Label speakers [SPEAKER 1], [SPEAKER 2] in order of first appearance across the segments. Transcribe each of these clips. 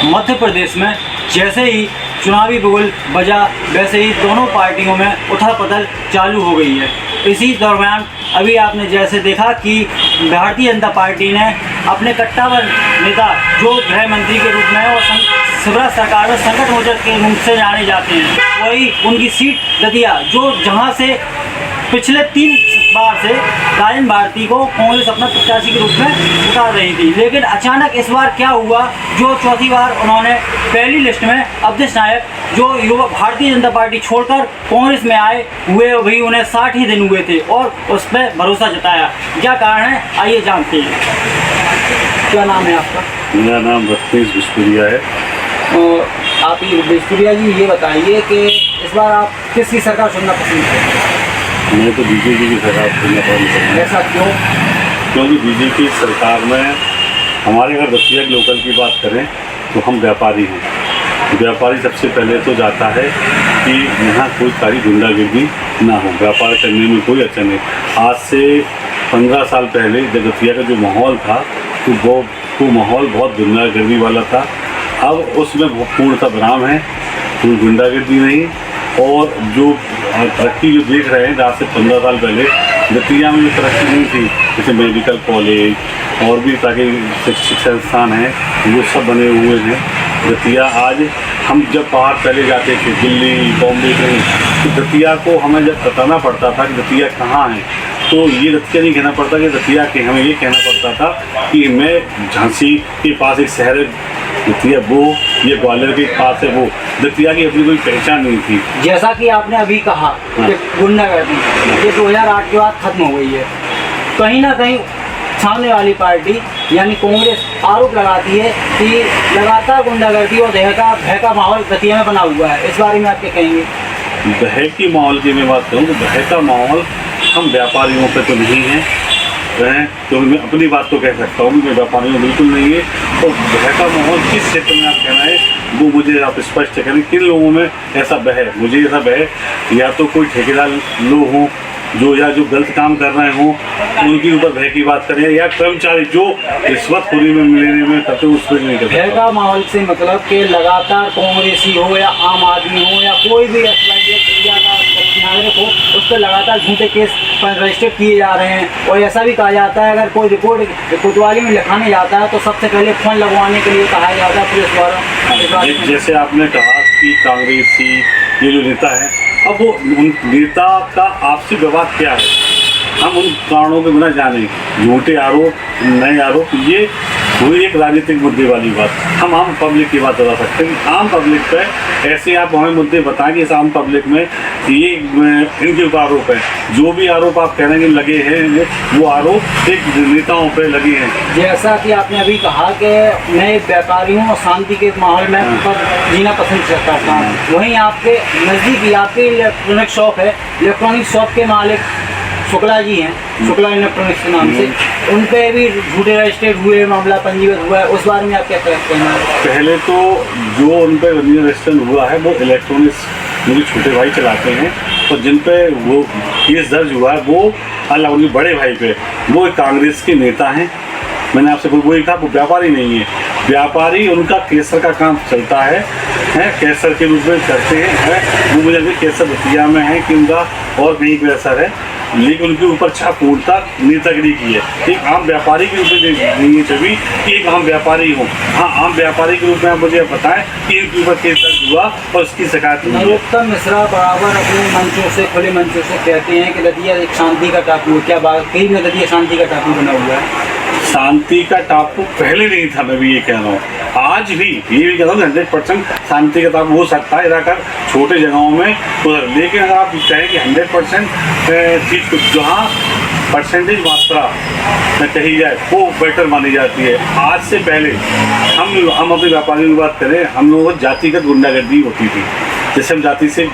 [SPEAKER 1] मध्य प्रदेश में जैसे ही चुनावी बिगुल बजा वैसे ही दोनों पार्टियों में उथल-पुथल चालू हो गई है। इसी दरम्यान अभी आपने जैसे देखा कि भारतीय जनता पार्टी ने अपने कट्टावर नेता जो गृह मंत्री के रूप में और शिवराज सरकार में संकट मोचक के रूप से जाने जाते हैं, वही उनकी सीट दतिया जो जहां से पिछले 3 बार से राजन भारती को कांग्रेस अपना प्रत्याशी के रूप में उतार रही थी, लेकिन अचानक इस बार क्या हुआ, जो चौथी बार उन्होंने पहली लिस्ट में अवधेश नायक जो युवा भारतीय जनता पार्टी छोड़कर कांग्रेस में आए हुए अभी उन्हें 60 ही दिन हुए थे और उस पर भरोसा जताया। क्या कारण है, आइए जानते हैं। क्या नाम है आपका?
[SPEAKER 2] मेरा नाम रत्नेश बिस्पुरिया है।
[SPEAKER 1] और आप बिस्पुरिया जी ये बताइए कि इस बार आप किसकी सरकार चुनना पसंद करें?
[SPEAKER 2] मैं तो बीजेपी की सरकार चुनना पसंद करूँगा।
[SPEAKER 1] ऐसा क्यों?
[SPEAKER 2] क्योंकि बीजेपी सरकार में हमारे अगर दतिया के लोकल की बात करें तो हम व्यापारी हैं। व्यापारी सबसे पहले तो जाता है कि यहाँ कोई सारी गुंडागिर्दी ना हो, व्यापार करने में कोई अड़चन नहीं। आज से 15 साल पहले जब दतिया का जो माहौल था तो वो माहौल बहुत गुंडागिर्दी वाला था। अब उसमें पूर्णतः विराम है, कोई गुंडागिर्दी नहीं। और जो तरक्की जो देख रहे हैं आज से 15 साल पहले दतिया में जो तरक्की नहीं थी, जैसे मेडिकल कॉलेज और भी ताकि शिक्षण संस्थान हैं वो सब बने हुए हैं। दतिया आज हम जब बाहर पहले जाते थे दिल्ली बॉम्बे कहीं, तो दतिया को हमें जब बताना पड़ता था कि दतिया कहाँ है, तो ये दतिया नहीं कहना पड़ता कि दतिया के, हमें ये कहना पड़ता था कि मैं झांसी के पास एक शहर है दतिया वो, ये ग्वालियर के पास है वो। दतिया की अपनी कोई पहचान नहीं थी।
[SPEAKER 1] जैसा कि आपने अभी कहा कि गुंडागर्दी ये 2008 के बाद खत्म हो गई है, कहीं ना कहीं सामने वाली पार्टी यानी कांग्रेस आरोप लगाती है कि लगातार गुंडागर्दी और भय का माहौल दतिया में बना हुआ है। इस बारे में आप क्या कहेंगे?
[SPEAKER 2] भय की माहौल की मैं बात करूँ तो भय का माहौल हम व्यापारियों पे तो नहीं है, तो मैं अपनी बात तो कह सकता हूँ, मैं व्यापारियों में बिल्कुल नहीं है। तो भय का माहौल किस क्षेत्र में आप कहना है वो मुझे आप स्पष्ट करें, किन लोगों में ऐसा भय? मुझे ऐसा भय या तो कोई ठेकेदार लोग हों जो गलत काम कर रहे हों उनके ऊपर भय की बात करें, या कर्मचारी जो रिश्वतखोरी में लेने में करते उस पर नहीं करते।
[SPEAKER 1] भय का माहौल से मतलब कि लगातार कांग्रेसी हो या आम आदमी हो या कोई भी नागरिक हो उस पर लगातार झूठे केस रजिस्टर्ड किए जा रहे हैं। और ऐसा भी कहा जाता है अगर कोई रिपोर्ट कोतवाली में लिखाने जाता है तो सबसे पहले फोन लगवाने के लिए कहा जाता है पुलिस द्वारा।
[SPEAKER 2] जैसे आपने कहा कि कांग्रेसी ये जो नेता है, अब वो उन नेता का आपसी विवाद क्या है हम उन कारणों के बिना जाने, झूठे आरोप नए आरोप, ये हुई एक राजनीतिक मुद्दे वाली बात। हम आम पब्लिक की बात बता सकते हैं। आम पब्लिक पे ऐसे आप हमें मुद्दे बताएं कि इस आम पब्लिक में ये इनके ऊपर आरोप है, जो भी आरोप आप कह रहे हैं लगे हैं वो आरोप एक नेताओं पे लगे हैं।
[SPEAKER 1] जैसा कि आपने अभी कहा कि मैं व्यापारी हूँ और शांति के माहौल में जीना पसंद करता हूँ, वहीं आपके नज़दीक आपके इलेक्ट्रॉनिक शॉप है, इलेक्ट्रॉनिक शॉप के मालिक शुक्ला जी हैं, शुक्ला इलेक्ट्रॉनिक्स के नाम से, उन पे भी झूठे रजिस्टर्ड हुए, मामला पंजीबद्ध हुआ है, उस बारे में आप क्या कहते हैं? पहले
[SPEAKER 2] तो जो उन पे रजिस्टर्ड हुआ है वो इलेक्ट्रॉनिक्स मेरे छोटे भाई चलाते हैं, और जिन पे वो केस दर्ज हुआ है वो अलग उनके बड़े भाई पे, वो एक कांग्रेस के नेता हैं। मैंने आपसे वही कहा वो व्यापारी नहीं है, व्यापारी उनका केसर का काम चलता है केसर के रूप में करते हैं। वो मुझे केसर दतिया में है कि उनका और कहीं पे असर है, लेकिन उनके ऊपर छाप पूर्णता नेतागिरी की है। एक आम व्यापारी के रूप में नहीं छवि कि एक आम व्यापारी हूँ। हाँ, आम व्यापारी के रूप में आप मुझे बताएं कि इनके ऊपर केस दर्ज हुआ और उसकी शिकायत हुई।
[SPEAKER 1] नरोत्तम मिश्रा बराबर अपने मंचों से, खुले मंचों से कहते हैं कि दतिया एक शांति का टापू है। क्या बात कहीं में दतिया शांति का टापू बना हुआ है?
[SPEAKER 2] शांति का टापू पहले नहीं था, मैं भी ये कह रहा हूँ, आज भी ये भी कह रहा हूँ 100% शांति का टापू हो सकता है जाकर छोटे जगहों में, लेकिन अगर आप कहें कि 100% चीज़ जहाँ परसेंटेज मात्रा में कही जाए वो बेटर मानी जाती है। आज से पहले हम अपने व्यापारियों की बात करें, हम लोगों को जातिगत गुंडागर्दी होती थी। जैसे हम जाति से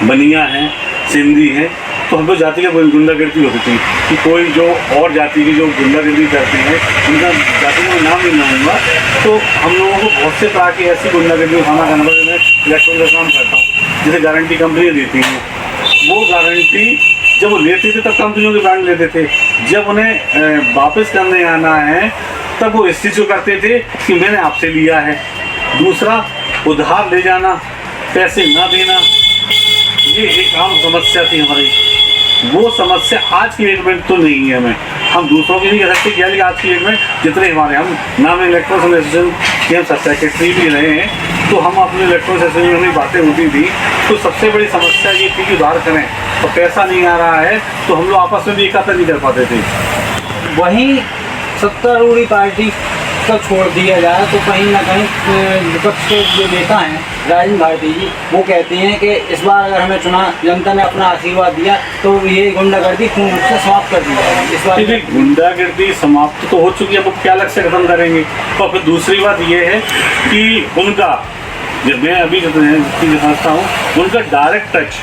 [SPEAKER 2] बनिया हैं, सिंधी हैं, तो हम लोग जाति की गुंडागर्दी होती थी कि कोई जो और जाति की जो गुंडागर्दी करते हैं उनका जाति का नाम नहीं लूँगा, तो हम लोगों को बहुत से तरह की ऐसी गुंडागर्दी उठाना करना पड़ता है। मैं इलेक्ट्रॉनिक का काम करता हूँ, जैसे गारंटी कंपनियाँ देती हैं, वो गारंटी जब वो लेते थे तब कंपनियों के ब्रांड लेते थे, जब उन्हें वापस करने आना है तब वो इस चीज़ को करते थे कि मैंने आपसे लिया है, दूसरा उधार ले जाना, पैसे ना देना, ये एक आम समस्या थी हमारी। वो समस्या आज की डेट में तो नहीं है। हमें हम दूसरों की नहीं कह सकते कि आज की डेट में जितने हमारे हम नाम इलेक्ट्रॉनिक एसोसिएशन के हम सेक्रेटरी भी रहे हैं, तो हम अपने इलेक्ट्रॉनिक एसोसिएशन में बातें होती थी तो सबसे बड़ी समस्या ये थी कि उधार करें और पैसा नहीं आ रहा है तो हम लोग आपस में भी एकता नहीं कर पाते थे।
[SPEAKER 1] वहीं सत्तारूढ़ी पार्टी को छोड़ दिया जाए तो कहीं ना कहीं विपक्ष के जो नेता हैं राजेंद्र भारती जी, वो कहते हैं कि इस बार अगर हमें चुना, जनता ने अपना आशीर्वाद दिया तो ये गुंडागर्दी पूर्ण रूप से समाप्त कर दी जाएगी। इस बार
[SPEAKER 2] गुंडागर्दी समाप्त तो हो चुकी है, वो क्या अलग से खत्म करेंगे। और फिर दूसरी बात ये है कि उनका, जब मैं अभी समझता हूँ, उनका डायरेक्ट टच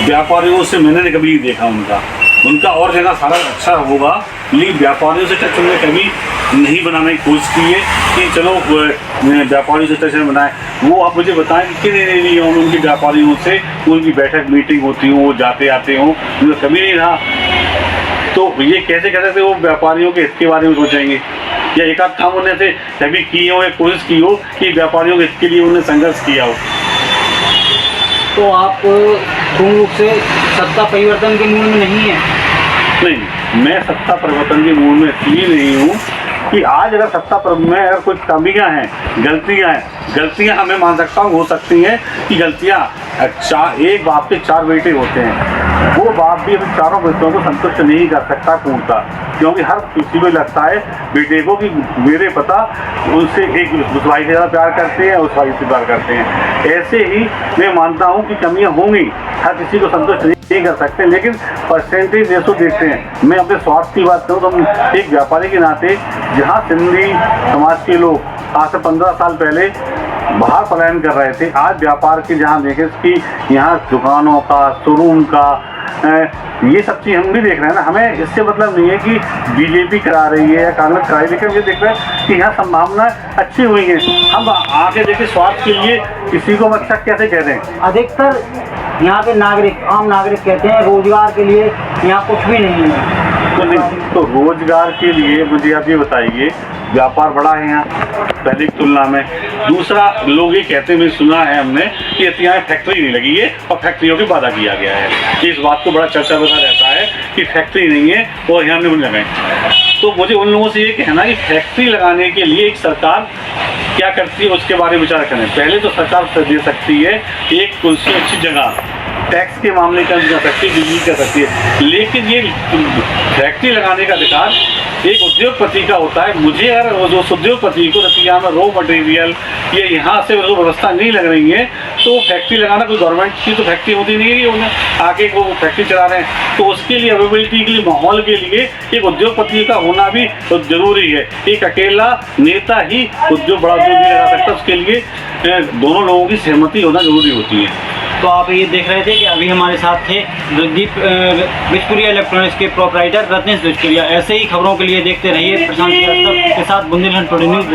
[SPEAKER 2] व्यापारियों से मैंने कभी नहीं देखा। उनका और जगह सारा अच्छा होगा, लेकिन व्यापारियों से टच उन्होंने कभी नहीं बनाने की कोशिश की है कि चलो व्यापारियों से टच बनाए। वो आप मुझे बताएं कि कितने नहीं हो उनकी व्यापारियों से उनकी बैठक मीटिंग होती हो, वो जाते आते हों, उनका कभी नहीं रहा। तो ये कैसे कह सकते वो व्यापारियों के हित के बारे में सोचेंगे, या एक आध काम उन्होंने से कभी किए हो या कोशिश की हो कि व्यापारियों के हित के लिए उन्होंने संघर्ष किया हो।
[SPEAKER 1] तो आप पूर्ण रूप से सत्ता परिवर्तन के मूड में नहीं है?
[SPEAKER 2] नहीं, मैं सत्ता परिवर्तन के मूड में इसलिए नहीं हूँ कि आज अगर सत्ता पर में अगर कोई कमियां हैं, गलतियां हमें मान सकता हूँ, हो सकती हैं कि गलतियां एक बाप के 4 बेटे होते हैं, वो बाप भी अपने चारों बेटों को संतुष्ट नहीं कर सकता पूर्णतः, क्योंकि हर किसी को लगता है बेटे को कि मेरे पता उनसे एक उस भाई से ज़्यादा प्यार करते हैं, उस भाई से प्यार करते हैं। ऐसे ही मैं मानता हूँ कि कमियाँ होंगी, हर किसी को संतुष्ट नहीं कर सकते, लेकिन परसेंटेज रेशो देखते हैं। मैं अपने स्वार्थ की बात करूँ तो हम एक व्यापारी के नाते, जहाँ सिंधी समाज के लोग आज से 15 साल पहले बाहर पलायन कर रहे थे, आज व्यापार के जहाँ देखें कि यहाँ दुकानों का, शोरूम का, ये सब चीज़ हम भी देख रहे हैं ना। हमें इससे मतलब नहीं है कि बीजेपी करा रही है या कांग्रेस करा रही है, लेकिन ये देख रहे हैं कि यहाँ संभावना अच्छी हुई है। हम आगे देखें स्वार्थ के लिए किसी को अच्छा कैसे कह दें।
[SPEAKER 1] अधिकतर यहाँ के नागरिक, आम नागरिक कहते हैं रोजगार के लिए यहाँ कुछ भी नहीं है।
[SPEAKER 2] तो रोजगार के लिए मुझे आप ये बताइए, व्यापार बड़ा है यहाँ पहले की तुलना में। दूसरा, लोग ये कहते हैं, सुना है हमने कि यहाँ फैक्ट्री नहीं लगी है और फैक्ट्रियों की वादा किया गया है। इस बात को बड़ा चर्चा बता रहता है कि फैक्ट्री नहीं है और यहाँ नहीं लगाएं। तो मुझे उन लोगों से ये कहना कि फैक्ट्री लगाने के लिए एक सरकार क्या करती है उसके बारे में विचार करें। पहले तो सरकार दे सकती है एक कोई अच्छी जगह, टैक्स के मामले का जा सकती है, बिजली कर सकती है, लेकिन ये फैक्ट्री लगाने का अधिकार एक उद्योगपति का होता है। मुझे अगर वो उद्योगपति को रतिया में रॉ मटेरियल ये यहाँ से वो व्यवस्था नहीं लग रही है तो फैक्ट्री लगाना, कोई गवर्नमेंट की तो फैक्ट्री होती नहीं है, उन्हें आगे वो फैक्ट्री चला रहे हैं, तो उसके लिए अवेलेबिलिटी के लिए, माहौल के लिए एक उद्योगपति का होना भी तो जरूरी है। एक अकेला नेता ही बड़ा उद्योग नहीं लगा सकता, उसके लिए दोनों लोगों की सहमति होना जरूरी होती है।
[SPEAKER 1] तो आप ये देख रहे थे कि अभी हमारे साथ थे बिचपुरिया इलेक्ट्रॉनिक्स के प्रोपराइटर रत्नेश बिचपुरिया। ऐसे ही खबरों के लिए देखते रहिए प्रशांत श्रीवास्तव के साथ बुंदेलखंड टुडे न्यूज़।